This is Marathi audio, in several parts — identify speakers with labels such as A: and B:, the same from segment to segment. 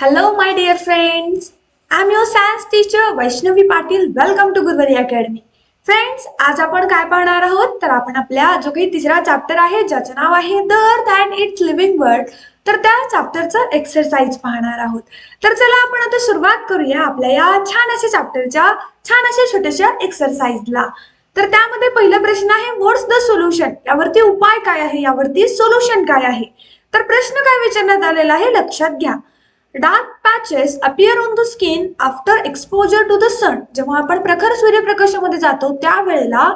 A: Hello, my dear friends. I'm your science teacher Vaishnavi Patil. Welcome to Gurvari Academy. Friends, आज आपण काय पाहणार आहोत तर आपण आपल्या जो काही तिसरा चॅप्टर आहे ज्याचं नाव आहे the earth and it's living world तर त्या चॅप्टरचं एक्सरसाइज पाहणार आहोत. तर चला आपण आता सुरुवात करूया आपल्या या छान अशा चॅप्टरच्या छान अशा छोट्याशा एक्सरसाइजला. तर त्यामध्ये पहिला प्रश्न आहे व्हॉट्स द सोल्युशन, यावरती उपाय काय आहे, यावरती सोल्युशन काय आहे. तर प्रश्न काय विचारण्यात आलेला आहे लक्षात घ्या. Dark patches appear on the skin after exposure to the sun. जेव्हा आपण प्रखर सूर्यप्रकाशामध्ये जातो त्यावेळेला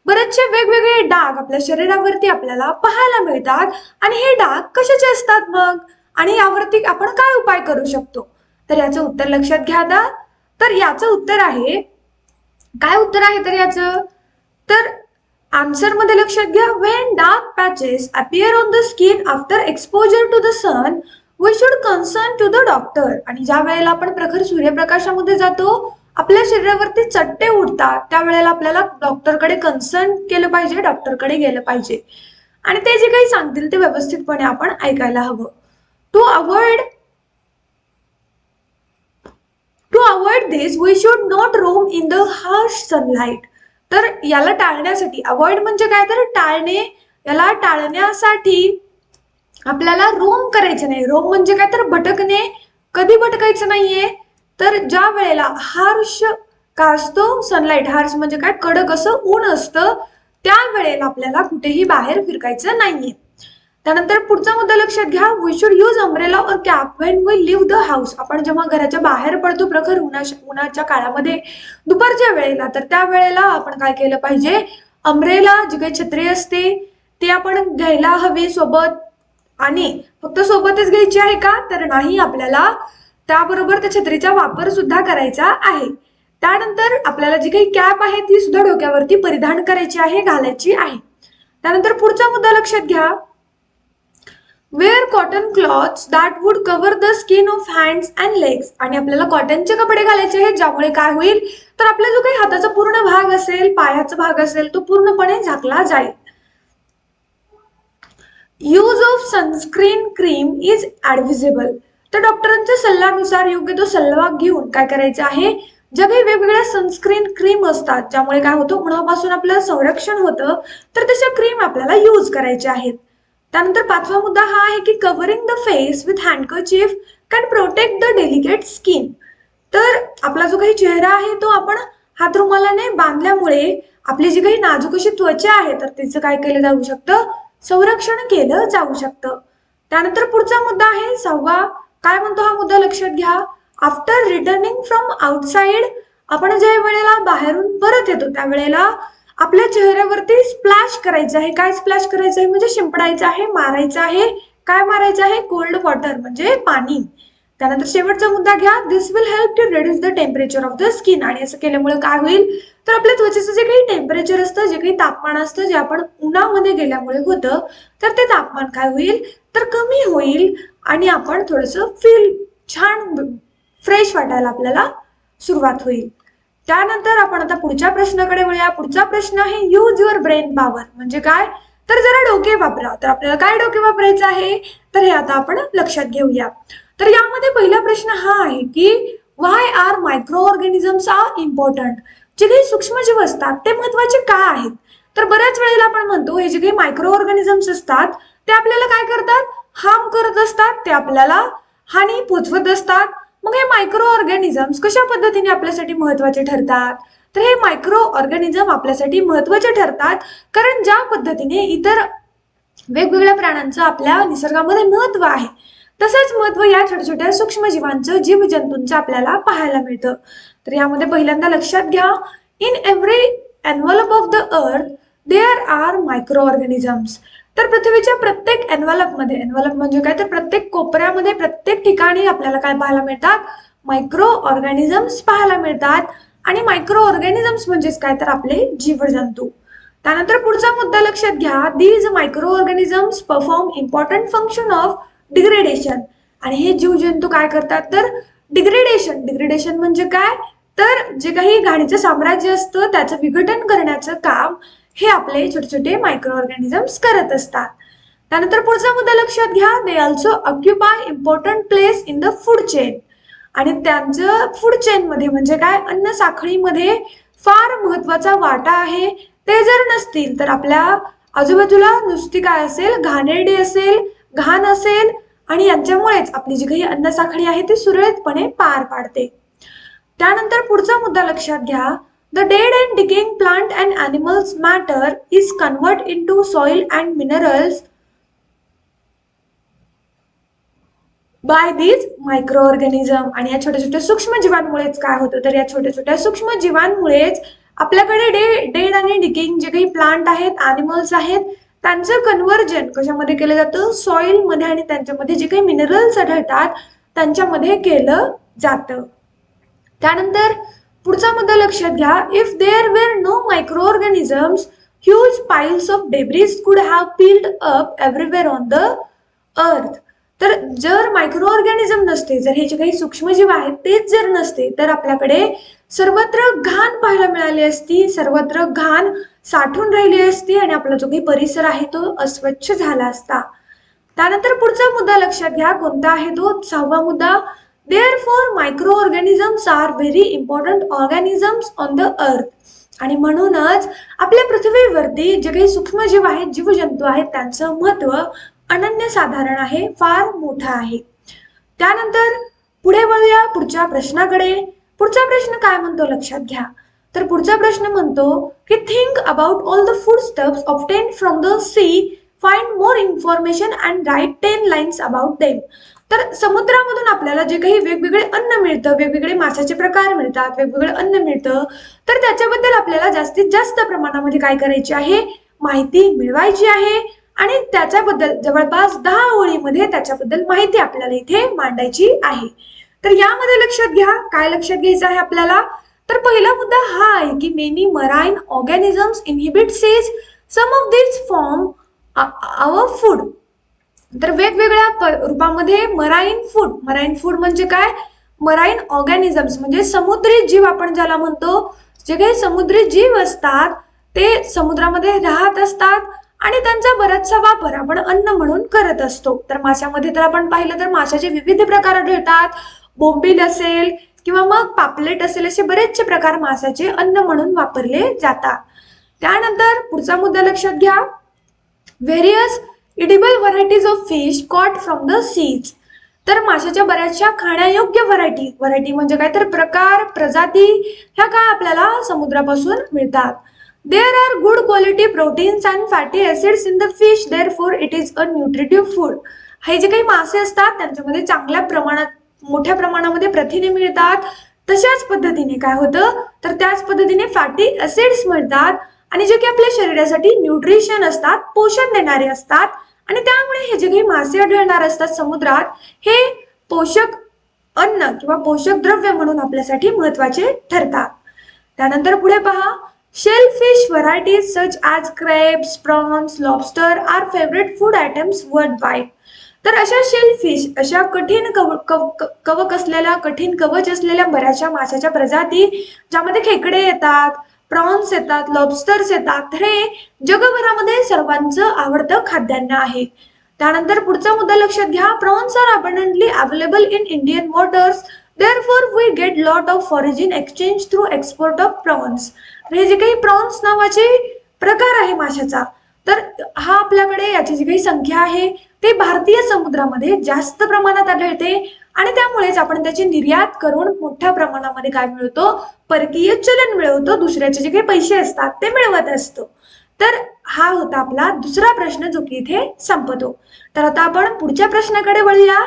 A: बरेचसे वेगवेगळे डाग आपल्या शरीरावरती आपल्याला पाहायला मिळतात. आणि हे डाग कशाचे असतात मग, आणि यावरती आपण काय उपाय करू शकतो. तर याचं उत्तर लक्षात घ्या आता. तर याचं उत्तर आहे, काय उत्तर आहे तर याचं, तर आन्सर मध्ये लक्षात घ्या. When dark patches appear on the skin after exposure to the sun we should concern to the doctor. आणि ज्या वेळेला आपण प्रखर सूर्यप्रकाशामध्ये जातो आपल्या शरीरावरती चट्टे उठतात त्यावेळेला आपल्याला डॉक्टरकडे कन्सर्न केलं पाहिजे, डॉक्टरकडे गेलं पाहिजे. आणि ते जे काही सांगतील ते व्यवस्थितपणे आपण ऐकायला हवं. To avoid this we should not roam in the harsh sunlight. तर याला टाळण्यासाठी, अवॉइड म्हणजे काय तर टाळणे, याला टाळण्यासाठी आपल्याला रोम करायचं नाही. रोम म्हणजे काय तर भटकणे, कधी भटकायचं नाहीये. तर ज्या वेळेला हार्श का असतो सनलाइट, हार्श म्हणजे काय कडक असं ऊन असतं त्या वेळेला आपल्याला कुठेही बाहेर फिरकायचं नाहीये. त्यानंतर पुढचा मुद्दा लक्षात घ्या. We should use umbrella or cap when we leave the house. आपण जेव्हा घराच्या बाहेर पडतो प्रखर उन्हाच्या काळामध्ये दुपारच्या वेळेला, तर त्या वेळेला आपण काय केलं पाहिजे, अम्ब्रेला जी काही छत्री असते ती आपण घ्यायला हवी सोबत. आणि फक्त सोबतच घ्यायची आहे का तर नाही, आपल्याला त्याबरोबर त्या छत्रीचा वापर सुद्धा करायचा आहे. त्यानंतर आपल्याला जी काही कॅप आहे ती सुद्धा डोक्यावरती परिधान करायची आहे, घालायची आहे. त्यानंतर पुढचा मुद्दा लक्षात घ्या. Wear cotton clothes that would cover the skin of hands and legs. आणि आपल्याला कॉटनचे कपडे घालायचे आहेत ज्यामुळे काय होईल तर आपला जो काही हाताचा पूर्ण भाग असेल, पायाचा भाग असेल तो पूर्णपणे झाकला जाईल. Use of sunscreen cream is advisable. तर डॉक्टरांच्या सल्ल्यानुसार योग्य तो सल्ला घेऊन काय करायचं आहे, ज्या काही वेगवेगळ्या सनस्क्रीन क्रीम असतात ज्यामुळे काय होतं उन्हापासून आपलं संरक्षण होतं तर तशा क्रीम आपल्याला यूज करायच्या आहेत. त्यानंतर पाचवा मुद्दा हा आहे की covering the face with handkerchief can protect the delicate skin. तर आपला जो काही चेहरा आहे तो आपण हातरुमालाने बांधल्यामुळे आपली जी काही नाजूक अशी त्वचा आहे तर तिचं काय केलं जाऊ शकतं, संरक्षण केलं जाऊ शकतं. त्यानंतर पुढचा मुद्दा आहे सहावा. काय म्हणतो हा मुद्दा लक्षात घ्या. आफ्टर रिटर्निंग फ्रॉम आउटसाइड, आपण ज्या वेळेला बाहेरून परत येतो त्यावेळेला आपल्या चेहऱ्यावरती स्प्लॅश करायचं आहे. काय स्प्लॅश करायचं आहे म्हणजे शिंपडायचं आहे, मारायचं आहे. काय मारायचं आहे, कोल्ड वॉटर म्हणजे पाणी. त्यानंतर शेवटचा मुद्दा घ्या. This will help to reduce the temperature of the skin. आणि असं केल्यामुळे काय होईल तर आपल्या त्वचेचं जे काही टेम्परेचर असतं, जे काही तापमान असतं, जे आपण उन्हामध्ये गेल्यामुळे होतं तर ते तापमान काय होईल तर कमी होईल आणि आपण थोडंसं फील छान फ्रेश वाटायला आपल्याला सुरुवात होईल. त्यानंतर आपण आता पुढच्या प्रश्नाकडे वळूया. पुढचा प्रश्न आहे यूज युअर ब्रेन पॉवर. म्हणजे काय तर जरा डोके वापरा. तर आपल्याला काय डोके वापरायचं आहे तर हे आता आपण लक्षात घेऊया. तर यामध्ये पहिला प्रश्न हा आहे की why are micro organisms are important. जे काही सूक्ष्मजीव असतात ते महत्वाचे का आहेत. तर बऱ्याच वेळेला आपण म्हणतो हे जे काही मायक्रो ऑर्गॅनिझम्स असतात ते आपल्याला काय करतात, हार्म करत असतात, ते आपल्याला हानी पोचवत असतात. मग हे मायक्रो ऑर्गॅनिझम्स कशा पद्धतीने आपल्यासाठी महत्वाचे ठरतात तर हे मायक्रो ऑर्गॅनिझम आपल्यासाठी महत्वाचे ठरतात कारण ज्या पद्धतीने इतर वेगवेगळ्या प्राण्यांचं आपल्या निसर्गामध्ये महत्व आहे तसंच महत्व या छोट्या छोट्या सूक्ष्मजीवांचं, जीवजंतूंचं आपल्याला पाहायला मिळतं. तर यामध्ये पहिल्यांदा लक्षात घ्या. In every envelope of the earth there are micro organisms. तर पृथ्वीच्या प्रत्येक एनव्हलपमध्ये, एनव्हलप म्हणजे काय तर प्रत्येक कोपऱ्यामध्ये, प्रत्येक ठिकाणी आपल्याला काय पाहायला मिळतात, मायक्रो ऑर्गॅनिझम्स पाहायला मिळतात. आणि मायक्रो ऑर्गॅनिझम्स म्हणजेच काय तर आपले जीवजंतू. त्यानंतर पुढचा मुद्दा लक्षात घ्या. These micro organisms perform important function of degradation. आणि हे जीवजंतू काय करतात तर डिग्रेडेशन. डिग्रेडेशन म्हणजे काय तर जे काही घाणीचं साम्राज्य असतं त्याचं विघटन करण्याचं काम हे आपले छोटे छोटे मायक्रो ऑर्गॅनिझम्स करत असतात. त्यानंतर पुढचा मुद्दा लक्षात घ्या, they also occupy important place in the food chain. आणि त्यांचं फूड चेन मध्ये म्हणजे काय, अन्न साखळीमध्ये फार महत्वाचा वाटा आहे. ते जर नसतील तर आपल्या आजूबाजूला नुसती काय असेल, घाणेरडी असेल, घाण असेल आणि यांच्यामुळेच आपली जी काही अन्न साखळी आहे ती सुरळीतपणे पार पाडते. त्यानंतर पुढचा मुद्दा लक्षात घ्या, the dead and decaying plant and animals matter is convert into soil and minerals by these micro organism. आणि या छोट्या छोट्या सूक्ष्म जीवांमुळेच काय होतं, तर या छोट्या छोट्या सूक्ष्म जीवांमुळेच आपल्याकडे डेड आणि डिकेइंग जे काही प्लांट आहेत, ॲनिमल्स आहेत, त्यांचं कन्व्हर्जन कशामध्ये केलं जातं, सॉइलमध्ये, आणि त्यांच्यामध्ये जे काही मिनरल्स आढळतात त्यांच्यामध्ये केलं जातं. त्यानंतर पुढचा मुद्दा लक्षात घ्या, if there were no micro organisms huge piles of debris could have piled up everywhere on the earth. तर जर मायक्रो ऑर्गॅनिझम नसते, जर हे जे काही सूक्ष्मजीव आहेत तेच जर नसते, तर आपल्याकडे सर्वत्र घाण पाहायला मिळाली असती, सर्वत्र घाण साठून राहिली असती आणि आपला जो काही परिसर आहे तो अस्वच्छ झाला असता. त्यानंतर पुढचा मुद्दा लक्षात घ्या, कोणता आहे तो, 6वा मुद्दा, therefore micro organisms are very important organisms on the earth. आणि म्हणूनच आपल्या पृथ्वीवरती जे काही सूक्ष्मजीव आहेत, जीवजंतू आहेत, त्यांचं महत्व अनन्यसाधारण आहे, फार मोठं आहे. त्यानंतर पुढे वळूया पुढच्या प्रश्नाकडे. पुढचा प्रश्न काय म्हणतो लक्षात घ्या, तर पुढचा प्रश्न म्हणतो की think about all the food stuffs obtained from the sea, find more information and write 10 lines about them. तर समुद्रामधून आपल्याला जे काही वेगवेगळे अन्न मिळतं, वेगवेगळे माशाचे प्रकार मिळतात, वेगवेगळं अन्न मिळतं, तर त्याच्याबद्दल आपल्याला जास्तीत जास्त प्रमाणामध्ये काय करायची आहे, माहिती मिळवायची आहे. आणि त्याच्याबद्दल जवळपास 10 ओळीमध्ये त्याच्याबद्दल माहिती आपल्याला इथे मांडायची आहे. तर यामध्ये लक्षात घ्या, काय लक्षात घ्यायचं आहे आपल्याला, तर पहिला मुद्दा हा आहे की many marine organisms inhibit seas, some of this form our food. तर वेगवेगळ्या रूपामध्ये मराईन फूड म्हणजे काय, मराईन ऑर्गॅनिझम्स म्हणजे समुद्री जीव आपण ज्याला म्हणतो, जे काही समुद्री जीव असतात ते समुद्रामध्ये राहत असतात आणि त्यांचा बराचसा वापर आपण अन्न म्हणून करत असतो. तर माशामध्ये तर आपण पाहिलं तर माशाचे विविध प्रकार आढळतात, बोंबील असेल किंवा मग पापलेट असेल, असे बरेचसे प्रकार माशाचे अन्न म्हणून वापरले जातात. त्यानंतर पुढचा मुद्दा लक्षात घ्या, various edible varieties of fish caught from the seas. तर माशाच्या बऱ्याचशा खाण्यायोग्य व्हरायटी म्हणजे काय, तर प्रकार, प्रजाती ह्या काय आपल्याला समुद्रापासून मिळतात. There are good quality proteins and fatty acids in the fish, therefore it is a nutritive food. हे जे काही मासे असतात त्यांच्यामध्ये चांगल्या प्रमाणात, मोठ्या प्रमाणामध्ये प्रथिने मिळतात. तशाच पद्धतीने काय होतं, तर त्याच पद्धतीने फॅटी ऍसिड्स मिळतात आणि जे काही आपल्या शरीरासाठी न्यूट्रिशन असतात, पोषण देणारे असतात. आणि त्यामुळे हे जे काही मासे आढळणार असतात समुद्रात, हे पोषक अन्न किंवा पोषक द्रव्य म्हणून आपल्यासाठी महत्वाचे ठरतात. त्यानंतर पुढे पहा, shellfish varieties such as crabs, prawns, lobster are favorite food items worldwide. तर अशा शेलफिश, अशा कठीण कवक असलेल्या, कठीण कवच असलेल्या बऱ्याचशा माशाच्या प्रजाती, ज्यामध्ये खेकडे येतात, प्रॉन्स येतात, लॉबस्टर्स येतात, हे जगभरामध्ये सर्वांचं आवडतं खाद्यान्न आहे. त्यानंतर पुढचा मुद्दा लक्षात घ्या, prawns are abundantly available in Indian waters, therefore we get lot of foreign exchange through export of prawns. हे जे काही प्रॉन्स नावाचे प्रकार आहे माशाचा, तर हा आपल्याकडे याची जी काही संख्या आहे ते भारतीय समुद्रामध्ये जास्त प्रमाणात आढळते आणि त्यामुळेच आपण त्याची निर्यात करून मोठ्या प्रमाणामध्ये काय मिळवतो, परकीय चलन मिळवतो, दुसऱ्याचे जे काही पैसे असतात ते मिळवत असतो. तर हा होता आपला दुसरा प्रश्न जो की इथे संपतो. तर आता आपण पुढच्या प्रश्नाकडे वळूया.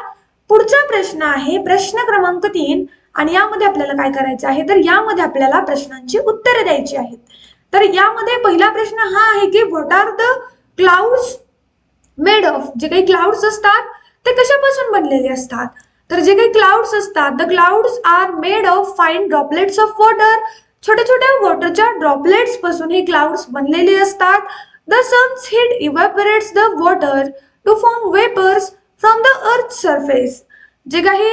A: पुढचा प्रश्न आहे प्रश्न क्रमांक 3 आणि यामध्ये आपल्याला काय करायचं आहे, तर यामध्ये आपल्याला प्रश्नांची उत्तरे द्यायची आहेत. तर यामध्ये पहिला प्रश्न हा आहे की what are the clouds made of. जे काही क्लाउड्स असतात ते कशापासून बनलेले असतात, तर जे काही क्लाउड्स असतात, the clouds are made of fine droplets of water. छोट्या छोट्या वॉटरच्या ड्रॉपलेट्स पासून हे क्लाउड्स बनलेले असतात. The sun's heat evaporates the water to form vapours from the earth surface. जे काही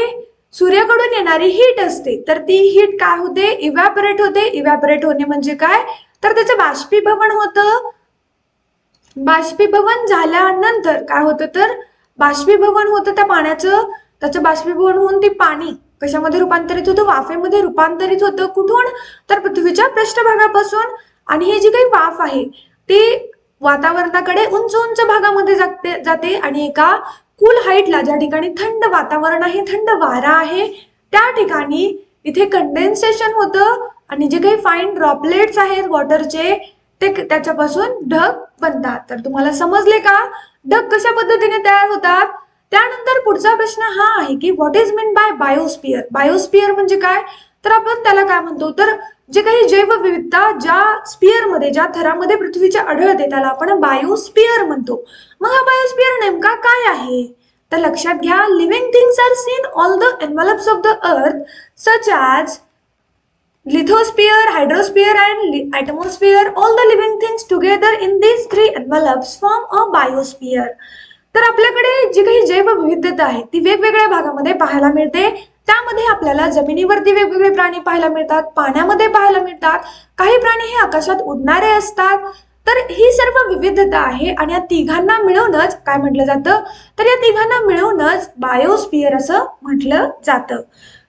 A: सूर्याकडून येणारी हीट असते तर ती हीट काय होते, इव्हॅपोरेट होते. इव्हॅपोरेट होणे म्हणजे काय, तर त्याचं बाष्पीभवन होतं बाष्पीभवन झाल्यानंतर काय होतं तर बाष्पीभवन होतं त्या पाण्याचं, त्याचं बाष्पीभवन होऊन ते पाणी कशामध्ये रूपांतरित होतं, वाफेमध्ये रूपांतरित होतं. कुठून तर पृथ्वीच्या पृष्ठभागापासून. आणि ही जी काही वाफ आहे ती वातावरणाकडे उंच उंच भागामध्ये जाते आणि एका कूल हाईटला, ज्या ठिकाणी थंड वातावरण आहे, थंड वारा आहे, त्या ठिकाणी इथे कंडेन्सेशन होतं आणि जे काही फाईन ड्रॉपलेट्स आहेत वॉटरचे ते त्याच्यापासून ढग बनतात. तर तुम्हाला समजले का ढग कशा पद्धतीने तयार होतात. त्यानंतर पुढचा प्रश्न हा आहे की what is mean by biosphere. Biosphere म्हणजे काय तर आपण त्याला काय म्हणतो तर जे काही जैवविविधता ज्या स्पिअरमध्ये, ज्या थरामध्ये पृथ्वीच्या आढळते त्याला आपण बायोस्पियर म्हणतो. मग हा बायोस्पियर नेमका काय आहे तर लक्षात घ्या, living things are seen all the envelopes of the earth such as lithosphere, hydrosphere and atmosphere. All the living things together in these three envelopes form a biosphere. तर आपल्याकडे जी काही जैवविविधता आहे ती वेगवेगळ्या भागामध्ये पाहायला मिळते. त्यामध्ये आपल्याला जमिनीवरती वेगवेगळे प्राणी पाहायला मिळतात, पाण्यामध्ये पाहायला मिळतात, काही प्राणी हे आकाशात उडणारे असतात. तर ही सर्व विविधता आहे आणि या तिघांना मिळवूनच काय म्हटलं जातं तर या तिघांना मिळवूनच बायोस्फिअर असं म्हटलं जातं.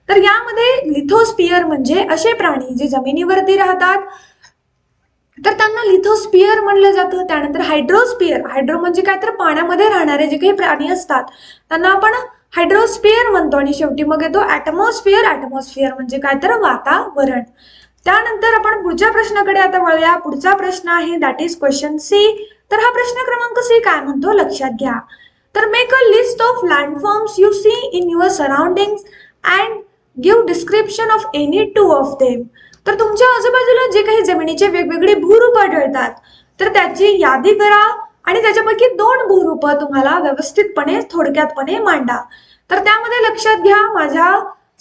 A: तर यामध्ये लिथोस्पियर म्हणजे असे प्राणी जे जमिनीवरती राहतात तर त्यांना लिथोस्पियर म्हणलं जातं. त्यानंतर हायड्रोस्पियर, हायड्रो म्हणजे काय तर पाण्यामध्ये राहणारे जे काही प्राणी असतात त्यांना आपण हायड्रोस्पियर म्हणतो. आणि शेवटी मग येतो ॲटमॉस्फियर. ॲटमॉस्फियर म्हणजे काय तर वातावरण. त्यानंतर आपण पुढच्या प्रश्नाकडे आता वळूया. पुढचा प्रश्न आहे दॅट इज क्वेश्चन सी. तर हा प्रश्न क्रमांक सी काय म्हणतो लक्षात घ्या. तर make a list of landforms you see in your surroundings and give description of any two of them. तर तुमच्या आजूबाजूला जे काही जमिनीचे वेगवेगळे भूरूप आढळतात तर त्याची यादी करा आणि त्याच्यापैकी 2 भूरूप तुम्हाला व्यवस्थितपणे थोडक्यातपणे मांडा. तर त्यामध्ये लक्षात घ्या, माझ्या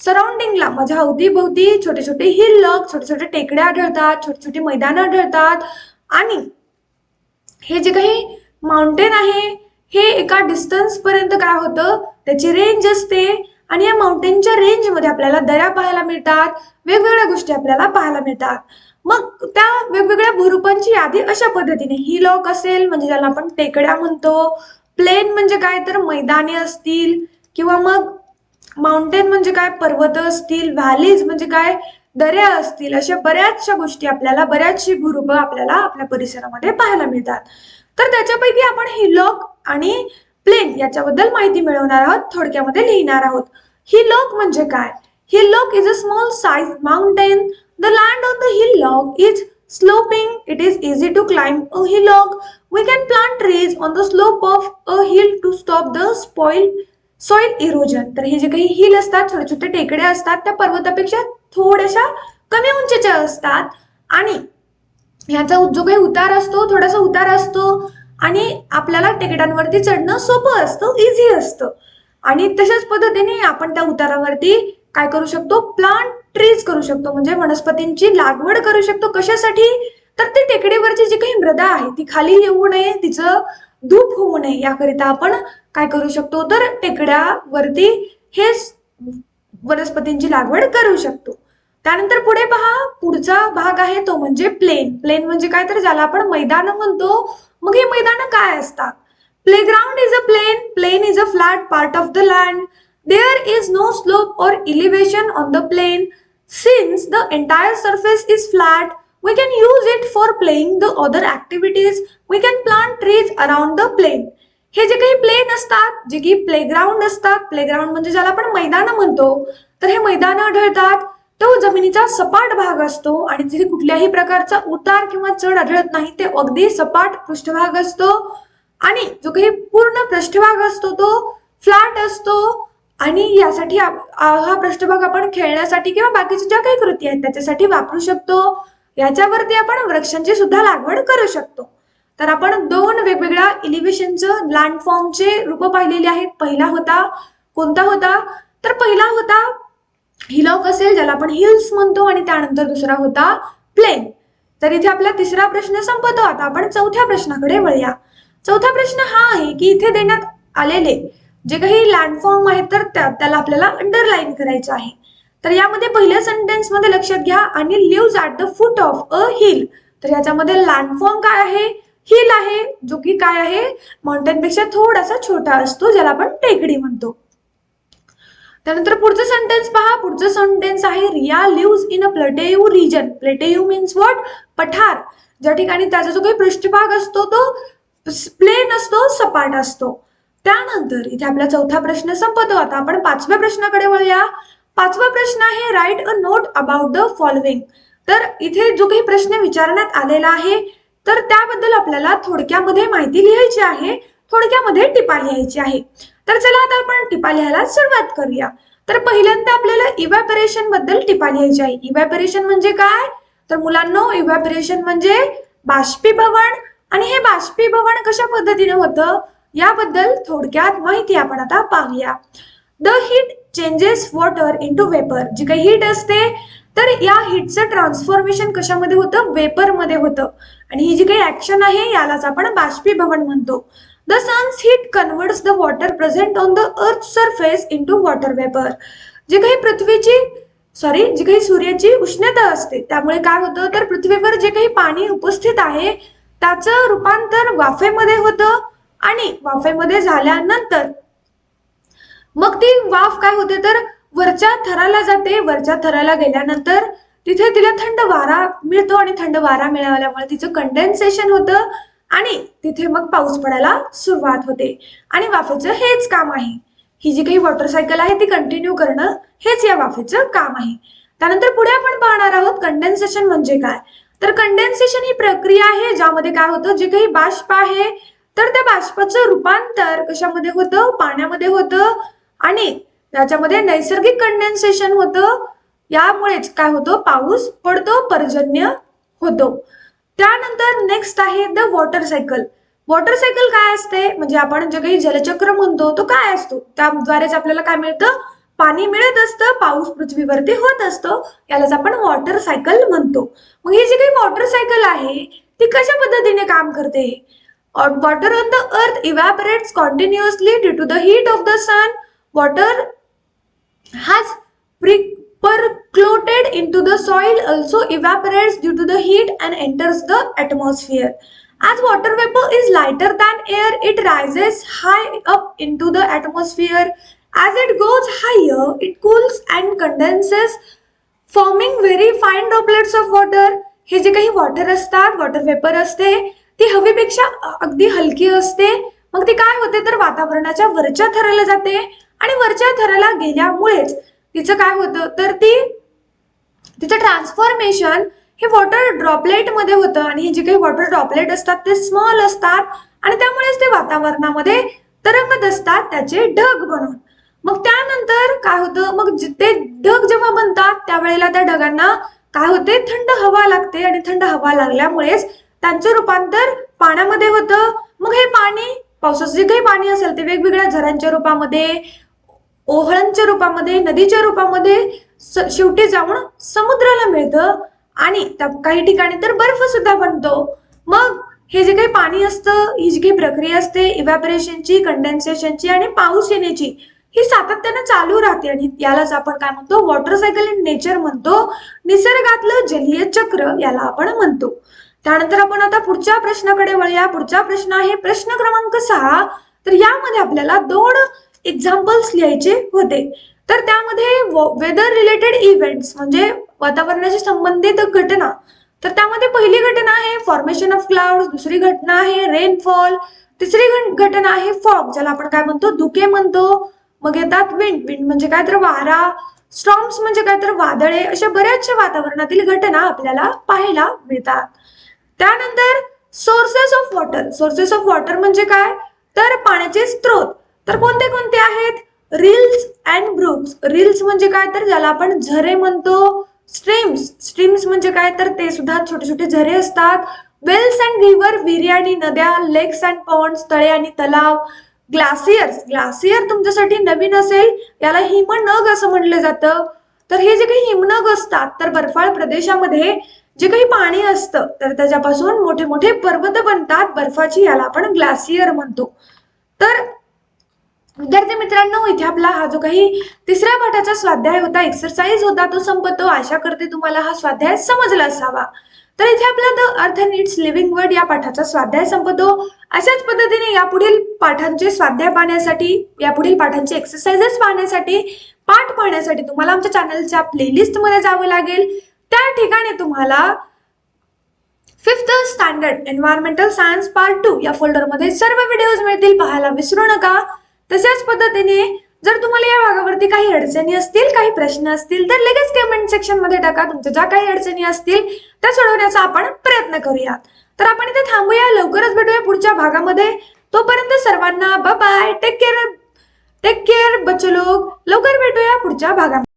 A: सराउंडिंगला, माझ्या अवतीभोवती छोटे छोटे हिल, छोटे छोटे टेकड्या आढळतात, छोटी छोटी मैदानं आढळतात आणि हे जे काही माउंटेन आहे हे एका डिस्टन्स पर्यंत काय होतं त्याची रेंज असते आणि या माउंटेनच्या रेंजमध्ये आपल्याला दऱ्या पाहायला मिळतात, वेगवेगळ्या गोष्टी आपल्याला पाहायला मिळतात. मग त्या वेगवेगळ्या भूरूपांची यादी अशा पद्धतीने हिलॉक असेल म्हणजे ज्याला आपण टेकड्या म्हणतो, प्लेन म्हणजे काय तर मैदाने असतील किंवा मग माउंटेन म्हणजे काय पर्वत असतील, व्हॅलीज म्हणजे काय दऱ्या असतील, अशा बऱ्याचशा गोष्टी आपल्याला, बऱ्याचशी भूरूप आपल्याला आपल्या परिसरामध्ये पाहायला मिळतात. तर त्याच्यापैकी आपण हिलॉक आणि प्लेन याच्याबद्दल माहिती मिळवणार आहोत, थोडक्यामध्ये लिहिणार आहोत. हिलॉक म्हणजे काय. Hillock is a small size mountain. The land on the hillock is sloping. It is easy to climb a hillock. We can plant trees on the slope of a hill to stop the soil erosion. तर हे जे काही हिल असतात, छोटे छोटे टेकड्या असतात, त्या पर्वतापेक्षा थोड्याशा कमी उंचीच्या असतात आणि ह्याचा जो काही उतार असतो थोडासा उतार असतो आणि आपल्याला टेकड्यांवरती चढणं सोपं असतं, इझी असतं. आणि तशाच पद्धतीने आपण त्या उतारावरती काय करू शकतो, प्लांट ट्रीज करू शकतो, म्हणजे वनस्पतींची लागवड करू शकतो. कशासाठी तर ती टेकडीवरची जी काही मृदा आहे ती खाली येऊ नये, तिचं धूप होऊ नये याकरिता आपण काय करू शकतो तर टेकड्यावरती हे वनस्पतींची लागवड करू शकतो. त्यानंतर पुढे पहा, पुढचा भाग आहे तो म्हणजे प्लेन. प्लेन म्हणजे काय तर ज्याला आपण मैदान म्हणतो. मग हे मैदान काय असतात. Playground is a plain. Plain is a flat part of the land. There is no slope or elevation on the plane. Since the entire surface is flat, we can use it for playing the other activities. We can plant trees around the plane. हे जे काही प्लेन असतात, जे की प्लेग्राउंड असतात, प्लेग्राउंड म्हणजे ज्याला आपण मैदान म्हणतो, तर हे मैदान आढळतात. तो जमिनीचा सपाट भाग असतो आणि तिथे कुठल्याही प्रकारचा उतार किंवा चढ आढळत नाही. ते अगदी सपाट पृष्ठभाग असतो आणि जो काही पूर्ण पृष्ठभाग असतो तो फ्लॅट असतो. आणि यासाठी हा पृष्ठभाग आपण खेळण्यासाठी किंवा बाकीच्या ज्या काही कृती आहेत त्याच्यासाठी वापरू शकतो. याच्यावरती आपण वृक्षांची सुद्धा लागवड करू शकतो. तर आपण 2 वेगवेगळ्या इलिव्हेशनचं लँडफॉर्मचे रूप पाहिलेले आहेत. पहिला होता कोणता होता तर पहिला होता हिलॉक असेल ज्याला आपण हिल्स म्हणतो आणि त्यानंतर दुसरा होता प्लेन. तर इथे आपला तिसरा प्रश्न संपतो. आता आपण चौथ्या प्रश्नाकडे वळूया. चौथा प्रश्न हा आहे की इथे देण्यात आलेले जे काही लँडफॉर्म आहेत तर त्याला आपल्याला अंडरलाईन करायचं आहे. तर यामध्ये पहिल्या सेंटेन्स मध्ये लक्षात घ्या, आणि leaves at the foot of a hill. तर याच्यामध्ये लँडफॉर्म काय आहे हिल आहे जो की काय आहे, माउंटेन पेक्षा थोडासा छोटा असतो, ज्याला आपण टेकडी म्हणतो. त्यानंतर पुढचं सेंटेन्स पहा. पुढचं सेंटेन्स आहे Riya lives in a plateau region. Plateau means what? पठार. ज्या ठिकाणी त्याचा जो काही पृष्ठभाग असतो तो प्लेन असतो, सपाट असतो. त्यानंतर इथे आपला चौथा प्रश्न संपतो. आता आपण पाचव्या प्रश्नाकडे वळूया. पाचवा प्रश्न आहे right a note about the following. तर इथे जो काही प्रश्न विचारण्यात आलेला आहे तर त्याबद्दल आपल्याला थोडक्यामध्ये माहिती लिहायची आहे, थोडक्यामध्ये टिपा लिहायची आहे. तर चला आता आपण टिपा लिहायला सुरुवात करूया. तर पहिल्यांदा आपल्याला इव्हॅपोरेशन बद्दल टिपा लिहायची आहे. इव्हॅपोरेशन म्हणजे काय? तर मुलांनो, इव्हॅपोरेशन म्हणजे बाष्पीभवन. आणि हे बाष्पीभवन कशा पद्धतीने होतं याबद्दल थोडक्यात माहिती आपण आता पाहूया. The heat changes water into vapour. जी काही हीट असते तर या हीटचं ट्रान्सफॉर्मेशन कशामध्ये होतं? वेपर मध्ये होतं. आणि ही जी काही ऍक्शन आहे यालाच आपण बाष्पीभवन म्हणतो. The sun's heat converts the water present on the earth's surface into water vapor. जी काही सूर्याची उष्णता असते त्यामुळे काय होतं तर पृथ्वीवर जे काही पाणी उपस्थित आहे त्याचं रूपांतर वाफेमध्ये होतं. आणि वाफेमध्ये झाल्यानंतर मग ती वाफ काय होते तर वरच्या थराला जाते. वरच्या थराला गेल्यानंतर तिथे तिला थंड वारा मिळतो आणि थंड वारा मिळाल्यामुळे तिचं कंडेन्सेशन होतं आणि तिथे मग पाऊस पडायला सुरुवात होते. आणि वाफेचं हेच काम आहे. ही जी काही वॉटर सायकल आहे ती कंटिन्यू करणं हेच या वाफेचं काम आहे. त्यानंतर पुढे आपण पाहणार आहोत कंडेन्सेशन म्हणजे काय. तर कंडेन्सेशन ही प्रक्रिया आहे ज्यामध्ये काय होतं, जे काही बाष्प आहे तर त्या बाष्पाचं रूपांतर कशामध्ये होतं? पाण्यामध्ये होतं. आणि त्याच्यामध्ये नैसर्गिक कंडेन्सेशन होतं. यामुळेच काय होतं? पाऊस पडतो, पर्जन्य होतो. त्यानंतर नेक्स्ट आहे the water cycle. Water cycle काय असते म्हणजे आपण जे काही जलचक्र म्हणतो तो काय असतो, त्याद्वारेच आपल्याला काय मिळतं? पाणी मिळत असतं, पाऊस पृथ्वीवरती होत असतो. यालाच आपण वॉटर सायकल म्हणतो. मग ही जी काही वॉटर सायकल आहे ती कशा पद्धतीने काम करते? Water on the earth evaporates continuously due to the heat of the sun. Water has percolated into the soil, also evaporates due to the heat and enters the atmosphere. As water vapor is lighter than air, it rises high up into the atmosphere. As it goes higher, it cools and condenses, forming very fine droplets of water. हे जे काही वॉटर असतात, वॉटर वेपर असते, ती हवेपेक्षा अगदी हलकी असते. मग ती काय होते तर वातावरणाच्या वरच्या थराला जाते आणि वरच्या थराला गेल्यामुळेच तिचं काय होतं तर तिचं ट्रान्सफॉर्मेशन हे वॉटर ड्रॉपलेट मध्ये होतं. आणि हे जे काही वॉटर ड्रॉपलेट असतात ते स्मॉल असतात आणि त्यामुळेच ते वातावरणामध्ये तरंगत असतात त्याचे ढग बनून. मग त्यानंतर काय होतं, मग ते ढग जेव्हा बनतात त्यावेळेला त्या ढगांना काय होते, थंड हवा लागते. आणि थंड हवा लागल्यामुळेच त्यांचं रूपांतर पाण्यामध्ये होतं. मग हे पाणी, पावसाचं जे काही पाणी असेल ते वेगवेगळ्या झऱ्यांच्या रूपामध्ये, ओहळांच्या रूपामध्ये, नदीच्या रूपामध्ये शेवटी जाऊन समुद्राला मिळतं. आणि काही ठिकाणी तर बर्फ सुद्धा बनतो. मग हे जे काही पाणी असतं, ही जी काही प्रक्रिया असते इव्हॅपोरेशनची, कंडेन्सेशनची आणि पाऊस येण्याची, ही सातत्याने चालू राहते. आणि यालाच आपण काय म्हणतो, वॉटर सायकल इन नेचर म्हणतो. निसर्गातलं जलीय चक्र याला आपण म्हणतो. त्यानंतर आपण आता पुढच्या प्रश्नाकडे वळूया. पुढचा प्रश्न आहे प्रश्न क्रमांक 6. तर यामध्ये आपल्याला 2 एक्झाम्पल्स लिहायचे होते. तर त्यामध्ये वेदर रिलेटेड इव्हेंट्स म्हणजे वातावरणाशी संबंधित घटना. तर त्यामध्ये पहिली घटना आहे फॉर्मेशन ऑफ क्लाउड्स, दुसरी घटना आहे रेनफॉल, तिसरी घटना आहे फॉग, ज्याला आपण काय म्हणतो, धुके म्हणतो. मग येतात विंड. विंड म्हणजे काय तर वारा, स्टॉर्म्स म्हणजे काय तर वादळे. अशा बऱ्याचशा वातावरणातील घटना आपल्याला पाहायला मिळतात. त्यानंतर sources of water. Sources of water म्हणजे काय तर पाण्याचे स्त्रोत. तर कोणते कोणते आहेत? Reels and brooks. रील्स म्हणजे काय तर ज्याला आपण झरे म्हणतो. स्ट्रीम्स. स्ट्रीम्स म्हणजे काय तर ते सुद्धा छोटे छोटे झरे असतात. वेल्स अँड रिव्हर, विहिरी आणि नद्या. लेक्स अँड पॉन्ड्स, तळे आणि तलाव. ग्लासियर्स. ग्लासियर तुमच्यासाठी नवीन असेल, याला हिमनग असं म्हटलं जातं. तर हे जे काही हिमनग असतात तर बर्फाळ प्रदेशामध्ये जे काही पाणी असतं तर त्याच्यापासून मोठे मोठे पर्वत बनतात बर्फाची, याला आपण ग्लासियर म्हणतो. तर विद्यार्थी मित्रांनो, इथे आपला हा जो काही तिसऱ्या पाठाचा स्वाध्याय होता, एक्सरसाइज होता, तो संपतो. आशा करते तुम्हाला हा स्वाध्याय समजला असावा. तर इथे आपला the earth needs living word या पाठाचा स्वाध्याय संपतो. अशाच पद्धतीने यापुढील पाठांचे स्वाध्याय पाहण्यासाठी, यापुढील पाठांचे एक्सरसाइजेस पाहण्यासाठी, पाठ पाहण्यासाठी तुम्हाला आमच्या चॅनलच्या प्लेलिस्ट मध्ये जावं लागेल. त्या ठिकाणी तुम्हाला 5th standard environmental science part 2 या फोल्डरमध्ये सर्व व्हिडिओज मिळतील, पाहायला विसरू नका. तशाच पद्धतीने जर तुम्हाला या भागावरती काही अडचणी असतील, काही प्रश्न असतील तर लगेच कमेंट सेक्शन मध्ये टाका. तुमच्या ज्या काही अडचणी असतील त्या सोडवण्याचा आपण प्रयत्न करूयात. तर आपण इथे थांबूया, लवकरच भेटूया पुढच्या भागामध्ये. तोपर्यंत सर्वांना बाय बाय, टेक केअर बच्चे लोग. लवकर भेटूया पुढच्या भागामध्ये.